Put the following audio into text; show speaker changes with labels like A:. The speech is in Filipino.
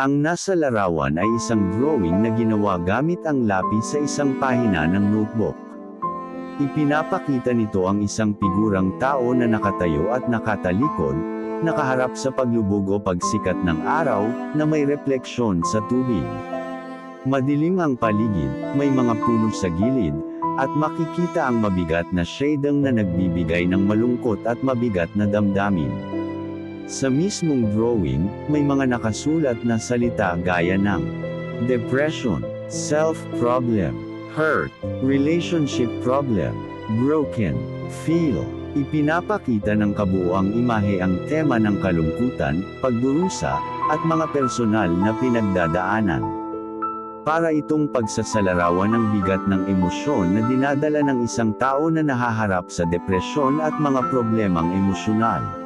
A: Ang nasa larawan ay isang drawing na ginawa gamit ang lapis sa isang pahina ng notebook. Ipinapakita nito ang isang figurang tao na nakatayo at nakatalikod, nakaharap sa paglubog o pagsikat ng araw, na may refleksyon sa tubig. Madilim ang paligid, may mga puno sa gilid, at makikita ang mabigat na shading na nagbibigay ng malungkot at mabigat na damdamin. Sa mismong drawing, may mga nakasulat na salita gaya ng depression, self-problem, hurt, relationship problem, broken, feel. Ipinapakita ng kabuuang imahe ang tema ng kalungkutan, pagdurusa, at mga personal na pinagdadaanan. Para itong pagsasalarawan ng bigat ng emosyon na dinadala ng isang tao na nahaharap sa depresyon at mga problemang emosyonal.